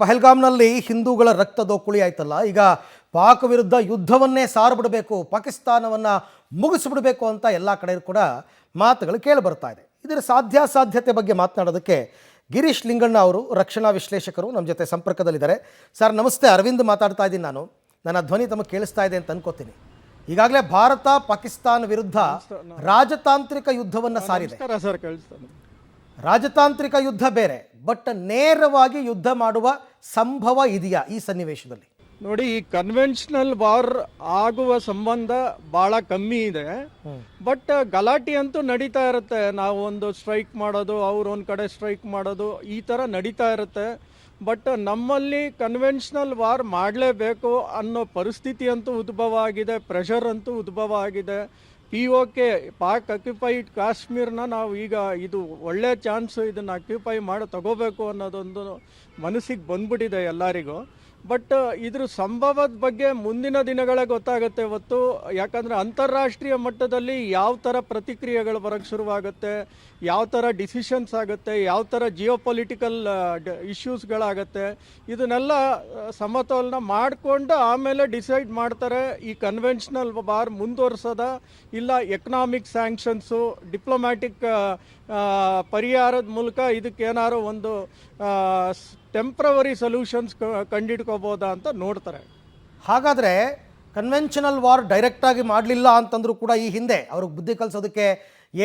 ಪಹಲ್ಗಾಮ್ನಲ್ಲಿ ಹಿಂದೂಗಳ ರಕ್ತದೋಕುಳಿ ಆಯ್ತಲ್ಲ, ಈಗ ಪಾಕ್ ವಿರುದ್ಧ ಯುದ್ಧವನ್ನೇ ಸಾರಬಿಡಬೇಕು, ಪಾಕಿಸ್ತಾನವನ್ನು ಮುಗಿಸಿಬಿಡಬೇಕು ಅಂತ ಎಲ್ಲ ಕಡೆ ಕೂಡ ಮಾತುಗಳು ಕೇಳಿ ಬರ್ತಾ ಇದೆ. ಇದರ ಸಾಧ್ಯತೆ ಬಗ್ಗೆ ಮಾತನಾಡೋದಕ್ಕೆ ಗಿರೀಶ್ ಲಿಂಗಣ್ಣ ಅವರು ರಕ್ಷಣಾ ವಿಶ್ಲೇಷಕರು ನಮ್ಮ ಜೊತೆ ಸಂಪರ್ಕದಲ್ಲಿದ್ದಾರೆ. ಸರ್ ನಮಸ್ತೆ, ಅರವಿಂದ್ ಮಾತಾಡ್ತಾ ಇದ್ದೀನಿ. ನನ್ನ ಧ್ವನಿ ತಮಗೆ ಕೇಳಿಸ್ತಾ ಇದೆ ಅಂತ ಅನ್ಕೋತೀನಿ. ಈಗಾಗಲೇ ಭಾರತ ಪಾಕಿಸ್ತಾನ ವಿರುದ್ಧ ರಾಜತಾಂತ್ರಿಕ ಯುದ್ಧವನ್ನು ಸಾರಿದೆ. ರಾಜತಾಂತ್ರಿಕ ಯುದ್ಧ ಬೇರೆ, ಬಟ್ ನೇರವಾಗಿ ಯುದ್ಧ ಮಾಡುವ ಸಂಭವ ಇದೆಯಾ ಈ ಸನ್ನಿವೇಶದಲ್ಲಿ? ನೋಡಿ, ಈ ಕನ್ವೆನ್ಷನಲ್ ವಾರ್ ಆಗುವ ಸಂಬಂಧ ಬಹಳ ಕಮ್ಮಿ ಇದೆ. ಬಟ್ ಗಲಾಟೆ ಅಂತೂ ನಡೀತಾ ಇರುತ್ತೆ. ನಾವು ಒಂದು ಸ್ಟ್ರೈಕ್ ಮಾಡೋದು, ಅವ್ರು ಒಂದು ಕಡೆ ಸ್ಟ್ರೈಕ್ ಮಾಡೋದು, ಈ ಥರ ನಡೀತಾ ಇರುತ್ತೆ. ಬಟ್ ನಮ್ಮಲ್ಲಿ ಕನ್ವೆನ್ಷನಲ್ ವಾರ್ ಮಾಡಲೇಬೇಕು ಅನ್ನೋ ಪರಿಸ್ಥಿತಿ ಅಂತೂ ಉದ್ಭವ ಆಗಿದೆ, ಪ್ರೆಷರ್ ಅಂತೂ ಉದ್ಭವ ಆಗಿದೆ. POK ಪಾಕ್ ಅಕ್ಯುಪೈಡ್ ಕಾಶ್ಮೀರ್ನ ನಾವು ಈಗ ಇದು ಒಳ್ಳೆ ಚಾನ್ಸು, ಇದನ್ನು ಅಕ್ಯುಪೈ ಮಾಡಿ ತಗೋಬೇಕು ಅನ್ನೋದೊಂದು ಮನಸ್ಸಿಗೆ ಬಂದ್ಬಿಟ್ಟಿದೆ ಎಲ್ಲರಿಗೂ. ಬಟ್ ಇದ್ರ ಸಂಭವದ ಬಗ್ಗೆ ಮುಂದಿನ ದಿನಗಳೇ ಗೊತ್ತಾಗುತ್ತೆ ಹೊತ್ತು. ಯಾಕಂದರೆ ಅಂತಾರಾಷ್ಟ್ರೀಯ ಮಟ್ಟದಲ್ಲಿ ಯಾವ ಥರ ಪ್ರತಿಕ್ರಿಯೆಗಳು ಬರೋಕ್ಕೆ ಶುರುವಾಗುತ್ತೆ, ಯಾವ ಥರ ಡಿಸಿಷನ್ಸ್ ಆಗುತ್ತೆ, ಯಾವ ಥರ ಜಿಯೋಪೊಲಿಟಿಕಲ್ ಇಶ್ಯೂಸ್ಗಳಾಗತ್ತೆ, ಇದನ್ನೆಲ್ಲ ಸಮತೋಲನ ಮಾಡಿಕೊಂಡು ಆಮೇಲೆ ಡಿಸೈಡ್ ಮಾಡ್ತಾರೆ ಈ ಕನ್ವೆನ್ಷನಲ್ ವಾರ್ ಮುಂದುವರ್ಸೋದ ಇಲ್ಲ ಎಕನಾಮಿಕ್ ಸ್ಯಾಂಕ್ಷನ್ಸು, ಡಿಪ್ಲೊಮ್ಯಾಟಿಕ್ ಪರಿಹಾರದ ಮೂಲಕ ಇದಕ್ಕೇನಾದ್ರು ಒಂದು ಟೆಂಪ್ರವರಿ ಸೊಲ್ಯೂಷನ್ಸ್ ಕಂಡಿಡ್ಕೋಬೋದಾ ಅಂತ ನೋಡ್ತಾರೆ. ಹಾಗಾದರೆ ಕನ್ವೆನ್ಷನಲ್ ವಾರ್ ಡೈರೆಕ್ಟಾಗಿ ಮಾಡಲಿಲ್ಲ ಅಂತಂದ್ರೂ ಕೂಡ ಈ ಹಿಂದೆ ಅವ್ರಿಗೆ ಬುದ್ಧಿ ಕಲಿಸೋದಕ್ಕೆ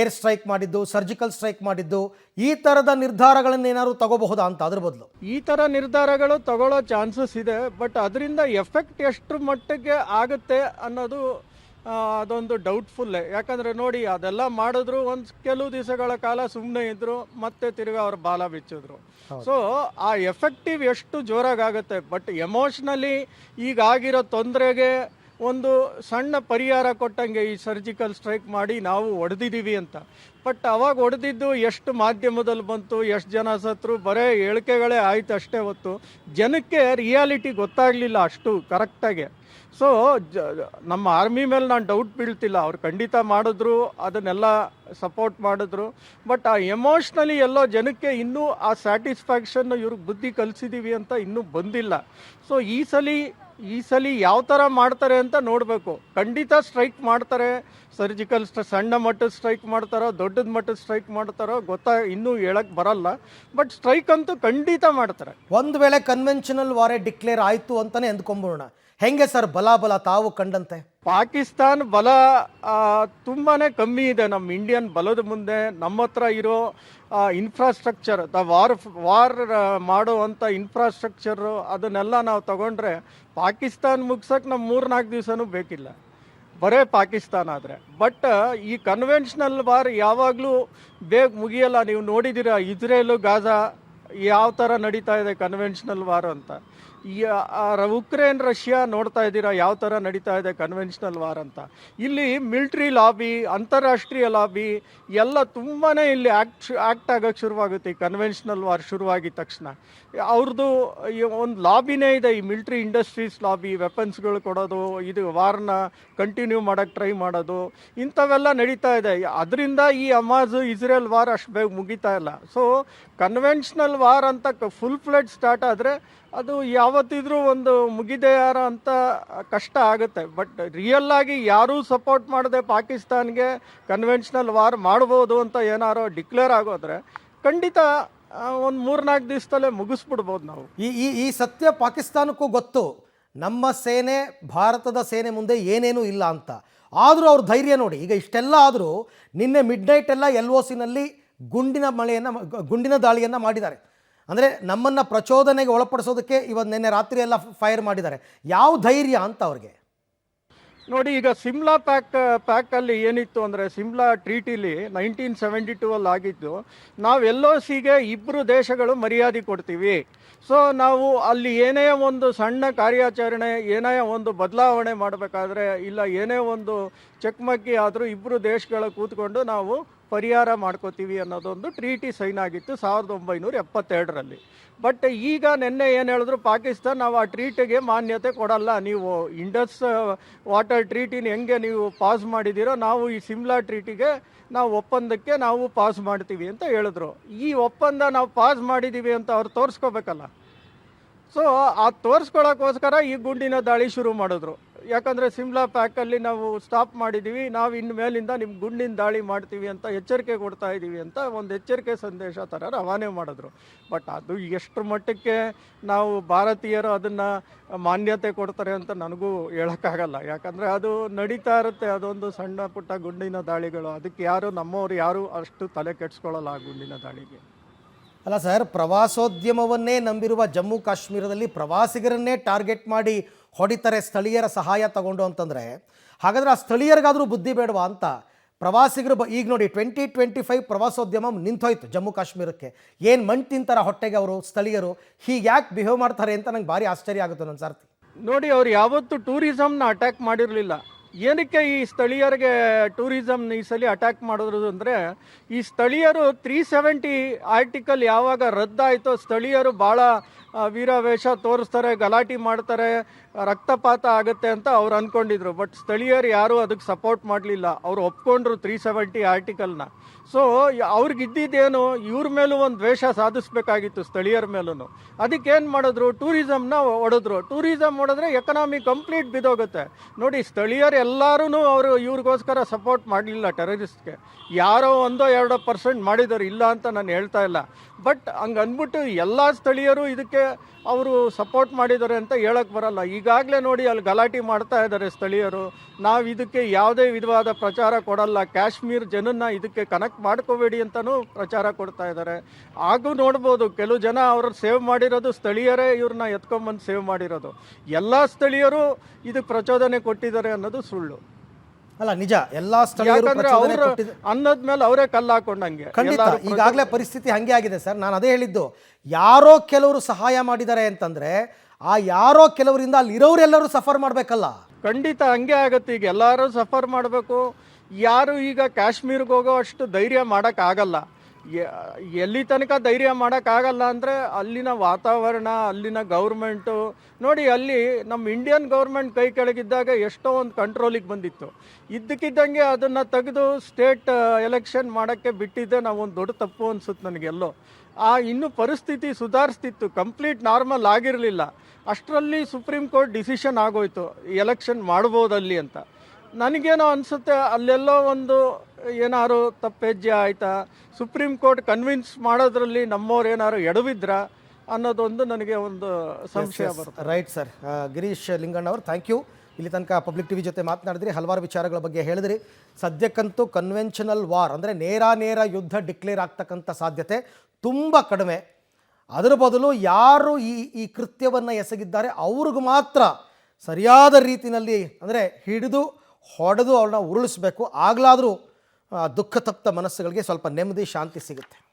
ಏರ್ ಸ್ಟ್ರೈಕ್ ಮಾಡಿದ್ದು, ಸರ್ಜಿಕಲ್ ಸ್ಟ್ರೈಕ್ ಮಾಡಿದ್ದು, ಈ ಥರದ ನಿರ್ಧಾರಗಳನ್ನು ಏನಾದ್ರು ತಗೋಬಹುದಾ ಅಂತ ಅದ್ರ ಬದಲು? ಈ ಥರ ನಿರ್ಧಾರಗಳು ತಗೊಳ್ಳೋ ಚಾನ್ಸಸ್ ಇದೆ. ಬಟ್ ಅದರಿಂದ ಎಫೆಕ್ಟ್ ಎಷ್ಟು ಮಟ್ಟಿಗೆ ಆಗುತ್ತೆ ಅನ್ನೋದು ಅದೊಂದು ಡೌಟ್ಫುಲ್ಲೇ. ಯಾಕಂದರೆ ನೋಡಿ, ಅದೆಲ್ಲ ಮಾಡಿದ್ರು ಕೆಲವು ದಿವಸಗಳ ಕಾಲ ಸುಮ್ಮನೆ ಇದ್ದರು, ಮತ್ತೆ ತಿರ್ಗಿ ಅವ್ರ ಬಾಲ ಬಿಚ್ಚಿದ್ರು. ಸೊ ಆ ಎಫೆಕ್ಟಿವ್ ಎಷ್ಟು ಜೋರಾಗುತ್ತೆ. ಬಟ್ ಎಮೋಷ್ನಲಿ ಈಗಾಗಿರೋ ತೊಂದರೆಗೆ ಒಂದು ಸಣ್ಣ ಪರಿಹಾರ ಕೊಟ್ಟಂಗೆ ಈ ಸರ್ಜಿಕಲ್ ಸ್ಟ್ರೈಕ್ ಮಾಡಿ ನಾವು ಹೊಡೆದಿದ್ದೀವಿ ಅಂತ. ಬಟ್ ಅವಾಗ ಹೊಡೆದಿದ್ದು ಎಷ್ಟು ಮಾಧ್ಯಮದಲ್ಲಿ ಬಂತು, ಎಷ್ಟು ಜನ ಸತ್ರು, ಬರೇ ಹೇಳಿಕೆಗಳೇ ಆಯ್ತು ಅಷ್ಟೇ ಹೊತ್ತು ಜನಕ್ಕೆ ರಿಯಾಲಿಟಿ ಗೊತ್ತಾಗಲಿಲ್ಲ ಅಷ್ಟು ಕರೆಕ್ಟಾಗಿ. ಸೊ ನಮ್ಮ ಆರ್ಮಿ ಮೇಲೆ ನಾನು ಡೌಟ್ ಬೀಳ್ತಿಲ್ಲ, ಅವ್ರು ಖಂಡಿತ ಮಾಡಿದ್ರು, ಅದನ್ನೆಲ್ಲ ಸಪೋರ್ಟ್ ಮಾಡಿದ್ರು. ಬಟ್ ಆ ಎಮೋಷ್ನಲಿ ಎಲ್ಲೋ ಜನಕ್ಕೆ ಇನ್ನೂ ಆ ಸ್ಯಾಟಿಸ್ಫ್ಯಾಕ್ಷನ್ ಇವ್ರಿಗೆ ಬುದ್ಧಿ ಕಲಿಸಿದ್ದೀವಿ ಅಂತ ಇನ್ನೂ ಬಂದಿಲ್ಲ. ಸೊ ಈ ಸಲ ಯಾವ ಥರ ಮಾಡ್ತಾರೆ ಅಂತ ನೋಡಬೇಕು. ಖಂಡಿತ ಸ್ಟ್ರೈಕ್ ಮಾಡ್ತಾರೆ, ಸರ್ಜಿಕಲ್ ಸಣ್ಣ ಮಟ್ಟದ ಸ್ಟ್ರೈಕ್ ಮಾಡ್ತಾರೋ ದೊಡ್ಡದ ಮಟ್ಟದ ಸ್ಟ್ರೈಕ್ ಮಾಡ್ತಾರೋ ಇನ್ನೂ ಹೇಳಕ್ಕೆ ಬರಲ್ಲ. ಬಟ್ ಸ್ಟ್ರೈಕ್ ಅಂತೂ ಖಂಡಿತ ಮಾಡ್ತಾರೆ. ಒಂದು ವೇಳೆ ಕನ್ವೆನ್ಷನಲ್ ವಾರೇ ಡಿಕ್ಲೇರ್ ಆಯಿತು ಅಂತಲೇ ಅಂದ್ಕೊಂಬೋಣ. ಹೆಂಗೆ ಸರ್ ಬಲ ತಾವು ಕಂಡಂತೆ? ಪಾಕಿಸ್ತಾನ ಬಲ ತುಂಬಾ ಕಮ್ಮಿ ಇದೆ ನಮ್ಮ ಇಂಡಿಯನ್ ಬಲದ ಮುಂದೆ. ನಮ್ಮ ಹತ್ರ ಇರೋ ಇನ್ಫ್ರಾಸ್ಟ್ರಕ್ಚರ್, ವಾರ್ ಮಾಡುವಂಥ ಇನ್ಫ್ರಾಸ್ಟ್ರಕ್ಚರು, ಅದನ್ನೆಲ್ಲ ನಾವು ತಗೊಂಡ್ರೆ ಪಾಕಿಸ್ತಾನ ಮುಗ್ಸೋಕ್ಕೆ ನಮ್ಮ 3-4 ದಿವಸನೂ ಬೇಕಿಲ್ಲ, ಬರೇ ಪಾಕಿಸ್ತಾನ ಆದರೆ. ಬಟ್ ಈ ಕನ್ವೆನ್ಷನಲ್ ವಾರ್ ಯಾವಾಗಲೂ ಬೇಗ ಮುಗಿಯಲ್ಲ. ನೀವು ನೋಡಿದ್ದೀರಾ ಇಸ್ರೇಲು ಗಾಜಾ ಯಾವ ಥರ ನಡೀತಾ ಇದೆ ಕನ್ವೆನ್ಷನಲ್ ವಾರ್ ಅಂತ. ಉಕ್ರೇನ್ ರಷ್ಯಾ ನೋಡ್ತಾ ಇದ್ದೀರಾ ಯಾವ ಥರ ನಡೀತಾ ಇದೆ ಕನ್ವೆನ್ಷನಲ್ ವಾರ್ ಅಂತ. ಇಲ್ಲಿ ಮಿಲ್ಟ್ರಿ ಲಾಬಿ, ಅಂತಾರಾಷ್ಟ್ರೀಯ ಲಾಬಿ ಎಲ್ಲ ತುಂಬಾ ಇಲ್ಲಿ ಆ್ಯಕ್ಟ್ ಆಗೋಕ್ಕೆ ಶುರುವಾಗುತ್ತೆ. ಈ ಕನ್ವೆನ್ಷನಲ್ ವಾರ್ ಶುರುವಾಗಿದ ತಕ್ಷಣ ಅವ್ರದ್ದು ಒಂದು ಲಾಬಿನೇ ಇದೆ, ಈ ಮಿಲ್ಟ್ರಿ ಇಂಡಸ್ಟ್ರೀಸ್ ಲಾಬಿ, ವೆಪನ್ಸ್ಗಳು ಕೊಡೋದು, ಇದು ವಾರ್ನ ಕಂಟಿನ್ಯೂ ಮಾಡೋಕ್ಕೆ ಟ್ರೈ ಮಾಡೋದು, ಇಂಥವೆಲ್ಲ ನಡೀತಾ ಇದೆ. ಅದರಿಂದ ಈ ಹಮಾಜ್ ಇಸ್ರೇಲ್ ವಾರ್ ಅಷ್ಟು ಬೇಗ ಮುಗಿತಾ ಇಲ್ಲ. ಸೊ ಕನ್ವೆನ್ಷನಲ್ ವಾರ್ ಅಂತ ಫುಲ್ ಫ್ಲೆಡ್ ಸ್ಟಾರ್ಟ್ ಆದರೆ ಅದು ಯಾವತ್ತಿದ್ರೂ ಒಂದು ಮುಗಿದೆಯಾರ ಅಂತ ಕಷ್ಟ ಆಗುತ್ತೆ. ಬಟ್ ರಿಯಲ್ ಆಗಿ ಯಾರೂ ಸಪೋರ್ಟ್ ಮಾಡದೆ ಪಾಕಿಸ್ತಾನ್ಗೆ ಕನ್ವೆನ್ಷನಲ್ ವಾರ್ ಮಾಡ್ಬೋದು ಅಂತ ಏನಾರೋ ಡಿಕ್ಲೇರ್ ಆಗೋದ್ರೆ ಖಂಡಿತ ಒಂದು 3-4 ದಿವಸದಲ್ಲೇ ಮುಗಿಸ್ಬಿಡ್ಬೋದು ನಾವು. ಈ ಸತ್ಯ ಪಾಕಿಸ್ತಾನಕ್ಕೂ ಗೊತ್ತು, ನಮ್ಮ ಸೇನೆ ಭಾರತದ ಸೇನೆ ಮುಂದೆ ಏನೇನೂ ಇಲ್ಲ ಅಂತ. ಆದರೂ ಅವ್ರ ಧೈರ್ಯ ನೋಡಿ. ಈಗ ಇಷ್ಟೆಲ್ಲ ಆದರೂ ನಿನ್ನೆ ಮಿಡ್ನೈಟ್ ಎಲ್ಲ LOCನಲ್ಲಿ ಗುಂಡಿನ ದಾಳಿಯನ್ನು ಮಾಡಿದ್ದಾರೆ. ಅಂದರೆ ನಮ್ಮನ್ನು ಪ್ರಚೋದನೆಗೆ ಒಳಪಡಿಸೋದಕ್ಕೆ ನಿನ್ನೆ ರಾತ್ರಿ ಎಲ್ಲ ಫೈರ್ ಮಾಡಿದ್ದಾರೆ. ಯಾವ ಧೈರ್ಯ ಅಂತ ಅವ್ರಿಗೆ? ನೋಡಿ, ಈಗ ಸಿಮ್ಲಾ ಪ್ಯಾಕಲ್ಲಿ ಏನಿತ್ತು ಅಂದರೆ, ಸಿಮ್ಲಾ ಟ್ರೀಟಿಲಿ 1972 ಆಗಿದ್ದು, ನಾವು LOCಗೆ 2 ದೇಶಗಳು ಮರ್ಯಾದೆ ಕೊಡ್ತೀವಿ. ಸೊ ನಾವು ಅಲ್ಲಿ ಏನೇ ಒಂದು ಸಣ್ಣ ಕಾರ್ಯಾಚರಣೆ, ಏನೇ ಒಂದು ಬದಲಾವಣೆ ಮಾಡಬೇಕಾದ್ರೆ, ಇಲ್ಲ ಏನೇ ಒಂದು ಚಕಮಕಿ ಆದರೂ 2 ದೇಶಗಳ ಕೂತ್ಕೊಂಡು ನಾವು ಪರಿಹಾರ ಮಾಡ್ಕೋತೀವಿ ಅನ್ನೋದೊಂದು ಟ್ರೀಟಿ ಸೈನ್ ಆಗಿತ್ತು 1972ರಲ್ಲಿ. ಬಟ್ ಈಗ ನಿನ್ನೆ ಏನು ಹೇಳಿದ್ರು ಪಾಕಿಸ್ತಾನ, ನಾವು ಆ ಟ್ರೀಟಿಗೆ ಮಾನ್ಯತೆ ಕೊಡಲ್ಲ, ನೀವು ಇಂಡಸ್ ವಾಟರ್ ಟ್ರೀಟಿನ ಹೆಂಗೆ ನೀವು ಪಾಸ್ ಮಾಡಿದ್ದೀರೋ ನಾವು ಈ ಸಿಮ್ಲಾ ಟ್ರೀಟಿಗೆ ನಾವು ಒಪ್ಪಂದಕ್ಕೆ ನಾವು ಪಾಸ್ ಮಾಡ್ತೀವಿ ಅಂತ ಹೇಳಿದ್ರು. ಈ ಒಪ್ಪಂದ ನಾವು ಪಾಸ್ ಮಾಡಿದ್ದೀವಿ ಅಂತ ಅವ್ರು ತೋರಿಸ್ಕೋಬೇಕಲ್ಲ. ಸೊ ಅದು ತೋರಿಸ್ಕೊಳ್ಳೋಕ್ಕೋಸ್ಕರ ಈ ಗುಂಡಿನ ದಾಳಿ ಶುರು ಮಾಡಿದ್ರು. ಯಾಕಂದರೆ ಸಿಮ್ಲಾ ಪ್ಯಾಕಲ್ಲಿ ನಾವು ಸ್ಟಾಪ್ ಮಾಡಿದ್ದೀವಿ, ನಾವು ಇನ್ನು ಮೇಲಿಂದ ನಿಮ್ಮ ಗುಂಡಿನ ದಾಳಿ ಮಾಡ್ತೀವಿ ಅಂತ ಎಚ್ಚರಿಕೆ ಕೊಡ್ತಾ ಇದ್ದೀವಿ ಅಂತ ಒಂದು ಎಚ್ಚರಿಕೆ ಸಂದೇಶ ಥರ ರವಾನೆ ಮಾಡಿದ್ರು. ಬಟ್ ಅದು ಎಷ್ಟರ ಮಟ್ಟಕ್ಕೆ ನಾವು ಭಾರತೀಯರು ಅದನ್ನು ಮಾನ್ಯತೆ ಕೊಡ್ತಾರೆ ಅಂತ ನನಗೂ ಹೇಳೋಕ್ಕಾಗಲ್ಲ. ಯಾಕಂದರೆ ಅದು ನಡೀತಾ ಇರುತ್ತೆ, ಅದೊಂದು ಸಣ್ಣ ಪುಟ್ಟ ಗುಂಡಿನ ದಾಳಿಗಳು. ಅದಕ್ಕೆ ಯಾರು ನಮ್ಮವ್ರು ಯಾರು ಅಷ್ಟು ತಲೆ ಕೆಡಿಸ್ಕೊಳ್ಳಲ್ಲ ಆ ಗುಂಡಿನ ದಾಳಿಗೆ. ಅಲ್ಲ ಸರ್, ಪ್ರವಾಸೋದ್ಯಮವನ್ನೇ ನಂಬಿರುವ ಜಮ್ಮು ಕಾಶ್ಮೀರದಲ್ಲಿ ಪ್ರವಾಸಿಗರನ್ನೇ ಟಾರ್ಗೆಟ್ ಮಾಡಿ ಹೊಡಿತಾರೆ ಸ್ಥಳೀಯರ ಸಹಾಯ ತಗೊಂಡು ಅಂತಂದರೆ, ಹಾಗಾದರೆ ಆ ಸ್ಥಳೀಯರಿಗಾದರೂ ಬುದ್ಧಿ ಬೇಡವಾ ಅಂತ. ಪ್ರವಾಸಿಗರು ಈಗ ನೋಡಿ 2025 ಪ್ರವಾಸೋದ್ಯಮ ನಿಂತೋಯ್ತು ಜಮ್ಮು ಕಾಶ್ಮೀರಕ್ಕೆ. ಏನು ಮಣ್ಣು ತಿಂತಾರ ಹೊಟ್ಟೆಗೆ ಅವರು ಸ್ಥಳೀಯರು, ಹೀಗೆ ಯಾಕೆ ಬಿಹೇವ್ ಮಾಡ್ತಾರೆ ಅಂತ ನಂಗೆ ಭಾರಿ ಆಶ್ಚರ್ಯ ಆಗುತ್ತೆ ನನ್ನ ಸರ್ತಿ. ನೋಡಿ, ಅವ್ರು ಯಾವತ್ತೂ ಟೂರಿಸಮ್ನ ಅಟ್ಯಾಕ್ ಮಾಡಿರಲಿಲ್ಲ. ಏನಕ್ಕೆ ಈ ಸ್ಥಳೀಯರಿಗೆ ಟೂರಿಸಮ್ ಈ ಸಲ ಅಟ್ಯಾಕ್ ಮಾಡಿದ್ರು ಅಂದರೆ, ಈ ಸ್ಥಳೀಯರು 370 ಆರ್ಟಿಕಲ್ ಯಾವಾಗ ರದ್ದಾಯಿತೋ ಸ್ಥಳೀಯರು ಭಾಳ ವೀರಾವೇಶ ತೋರಿಸ್ತಾರೆ, ಗಲಾಟೆ ಮಾಡ್ತಾರೆ, ರಕ್ತಪಾತ ಆಗುತ್ತೆ ಅಂತ ಅವ್ರು ಅಂದ್ಕೊಂಡಿದ್ರು. ಬಟ್ ಸ್ಥಳೀಯರು ಯಾರೂ ಅದಕ್ಕೆ ಸಪೋರ್ಟ್ ಮಾಡಲಿಲ್ಲ. ಅವರು ಒಪ್ಕೊಂಡ್ರು 370 ಆರ್ಟಿಕಲ್ನ. ಸೊ ಅವ್ರಿಗಿದ್ದೇನು, ಇವ್ರ ಮೇಲೂ ಒಂದು ದ್ವೇಷ ಸಾಧಿಸ್ಬೇಕಾಗಿತ್ತು ಸ್ಥಳೀಯರ ಮೇಲೂ. ಅದಕ್ಕೇನು ಮಾಡಿದ್ರು, ಟೂರಿಸಮ್ನ ಹೊಡೆದ್ರು. ಟೂರಿಸಮ್ ಹೊಡೆದ್ರೆ ಎಕನಾಮಿ ಕಂಪ್ಲೀಟ್ ಬಿದ್ದೋಗುತ್ತೆ. ನೋಡಿ, ಸ್ಥಳೀಯರು ಎಲ್ಲರೂ ಅವರು ಇವ್ರಿಗೋಸ್ಕರ ಸಪೋರ್ಟ್ ಮಾಡಲಿಲ್ಲ ಟೆರರಿಸ್ಟ್ಗೆ. ಯಾರೋ 1-2% ಮಾಡಿದ್ದಾರೆ, ಇಲ್ಲ ಅಂತ ನಾನು ಹೇಳ್ತಾ ಇಲ್ಲ. ಬಟ್ ಹಂಗೆ ಅಂದ್ಬಿಟ್ಟು ಎಲ್ಲ ಸ್ಥಳೀಯರು ಇದಕ್ಕೆ ಅವರು ಸಪೋರ್ಟ್ ಮಾಡಿದ್ದಾರೆ ಅಂತ ಹೇಳಕ್ಕೆ ಬರಲ್ಲ. ಈಗಾಗಲೇ ನೋಡಿ, ಅಲ್ಲಿ ಗಲಾಟೆ ಮಾಡ್ತಾ ಇದ್ದಾರೆ ಸ್ಥಳೀಯರು. ನಾವು ಇದಕ್ಕೆ ಯಾವುದೇ ವಿಧವಾದ ಪ್ರಚಾರ ಕೊಡಲ್ಲ, ಕಾಶ್ಮೀರ್ ಜನನ್ನ ಇದಕ್ಕೆ ಕನೆಕ್ಟ್ ಮಾಡ್ಕೋಬೇಡಿ ಅಂತಲೂ ಪ್ರಚಾರ ಕೊಡ್ತಾ ಇದ್ದಾರೆ. ಹಾಗೂ ನೋಡ್ಬೋದು, ಕೆಲವು ಜನ ಅವರು ಸೇವ್ ಮಾಡಿರೋದು ಸ್ಥಳೀಯರೇ ಇವ್ರನ್ನ ಎತ್ಕೊಂಬಂದು ಸೇವ್ ಮಾಡಿರೋದು. ಎಲ್ಲ ಸ್ಥಳೀಯರು ಇದಕ್ಕೆ ಪ್ರಚೋದನೆ ಕೊಟ್ಟಿದ್ದಾರೆ ಅನ್ನೋದು ಸುಳ್ಳು. ಅಲ್ಲ, ನಿಜ, ಎಲ್ಲ ಸ್ಥಳೀಯರು ಯಾಕಂದ್ರೆ ಪ್ರಚೋದನೆ ಅವರು ಕೊಟ್ಟಿದ್ದು ಅನ್ನೋದ್ಮೇಲೆ ಅವರೇ ಕಲ್ಲು ಹಾಕೊಂಡಂಗೆ. ಖಂಡಿತ. ಈಗಾಗಲೇ ಪರಿಸ್ಥಿತಿ ಹಾಗೆ ಆಗಿದೆ ಸರ್. ನಾನು ಅದೇ ಹೇಳಿದ್ದು, ಯಾರೋ ಕೆಲವರು ಸಹಾಯ ಮಾಡಿದ್ದಾರೆ ಅಂತಂದರೆ ಆ ಯಾರೋ ಕೆಲವರಿಂದ ಅಲ್ಲಿ ಇರೋರೆಲ್ಲರೂ ಸಫರ್ ಮಾಡಬೇಕಲ್ಲ. ಖಂಡಿತ ಹಂಗೆ ಆಗುತ್ತೆ. ಈಗ ಎಲ್ಲರೂ ಸಫರ್ ಮಾಡಬೇಕು. ಯಾರು ಈಗ ಕಾಶ್ಮೀರ್ಗೆ ಹೋಗೋ ಅಷ್ಟು ಧೈರ್ಯ ಮಾಡೋಕ್ಕಾಗಲ್ಲ. ಎಲ್ಲಿ ತನಕ ಧೈರ್ಯ ಮಾಡೋಕ್ಕಾಗಲ್ಲ ಅಂದರೆ ಅಲ್ಲಿನ ವಾತಾವರಣ, ಅಲ್ಲಿನ ಗೌರ್ಮೆಂಟು ನೋಡಿ, ಅಲ್ಲಿ ನಮ್ಮ ಇಂಡಿಯನ್ ಗೌರ್ಮೆಂಟ್ ಕೈ ಕೆಳಗಿದ್ದಾಗ ಎಷ್ಟೋ ಒಂದು ಕಂಟ್ರೋಲಿಗೆ ಬಂದಿತ್ತು. ಇದ್ದಕ್ಕಿದ್ದಂಗೆ ಅದನ್ನು ತೆಗೆದು ಸ್ಟೇಟ್ ಎಲೆಕ್ಷನ್ ಮಾಡೋಕ್ಕೆ ಬಿಟ್ಟಿದ್ದೆ ನಾವು ಒಂದು ದೊಡ್ಡ ತಪ್ಪು ಅನಿಸುತ್ತೆ ನನಗೆಲ್ಲೋ. ಇನ್ನೂ ಪರಿಸ್ಥಿತಿ ಸುಧಾರಿಸ್ತಿತ್ತು, ಕಂಪ್ಲೀಟ್ ನಾರ್ಮಲ್ ಆಗಿರಲಿಲ್ಲ. ಅಷ್ಟರಲ್ಲಿ ಸುಪ್ರೀಂ ಕೋರ್ಟ್ ಡಿಸಿಷನ್ ಆಗೋಯ್ತು ಎಲೆಕ್ಷನ್ ಮಾಡ್ಬೋದಲ್ಲಿ ಅಂತ. ನನಗೇನೋ ಅನಿಸುತ್ತೆ, ಅಲ್ಲೆಲ್ಲೋ ಒಂದು ಏನಾದ್ರು ತಪ್ಪೆಜ್ಜೆ ಆಯಿತಾ, ಸುಪ್ರೀಂ ಕೋರ್ಟ್ ಕನ್ವಿನ್ಸ್ ಮಾಡೋದ್ರಲ್ಲಿ ನಮ್ಮವ್ರು ಏನಾದ್ರು ಎಡವಿದ್ರ ಅನ್ನೋದೊಂದು ನನಗೆ ಒಂದು ಸಂಶಯ ಬರುತ್ತೆ. Right sir. ಗಿರೀಶ್ ಲಿಂಗಣ್ಣವರು, ಥ್ಯಾಂಕ್ ಯು. ಇಲ್ಲಿ ತನಕ ಪಬ್ಲಿಕ್ ಟಿವಿ ಜೊತೆ ಮಾತನಾಡಿದ್ರಿ, ಹಲವಾರು ವಿಚಾರಗಳ ಬಗ್ಗೆ ಹೇಳಿದ್ರಿ. ಸದ್ಯಕ್ಕಂತೂ ಕನ್ವೆನ್ಷನಲ್ ವಾರ್ ಅಂದರೆ ನೇರ ಯುದ್ಧ ಡಿಕ್ಲೇರ್ ಆಗ್ತಕ್ಕಂಥ ಸಾಧ್ಯತೆ ತುಂಬ ಕಡಿಮೆ. ಅದರ ಬದಲು ಯಾರು ಈ ಕೃತ್ಯವನ್ನು ಎಸಗಿದ್ದಾರೆ ಅವ್ರಿಗೂ ಮಾತ್ರ ಸರಿಯಾದ ರೀತಿಯಲ್ಲಿ ಅಂದರೆ ಹಿಡಿದು ಹೊಡೆದು ಅವ್ರನ್ನ ಉರುಳಿಸ್ಬೇಕು. ಆಗಲಾದರೂ ದುಃಖ ತಪ್ತ ಮನಸ್ಸುಗಳಿಗೆ ಸ್ವಲ್ಪ ನೆಮ್ಮದಿ, ಶಾಂತಿ ಸಿಗುತ್ತೆ.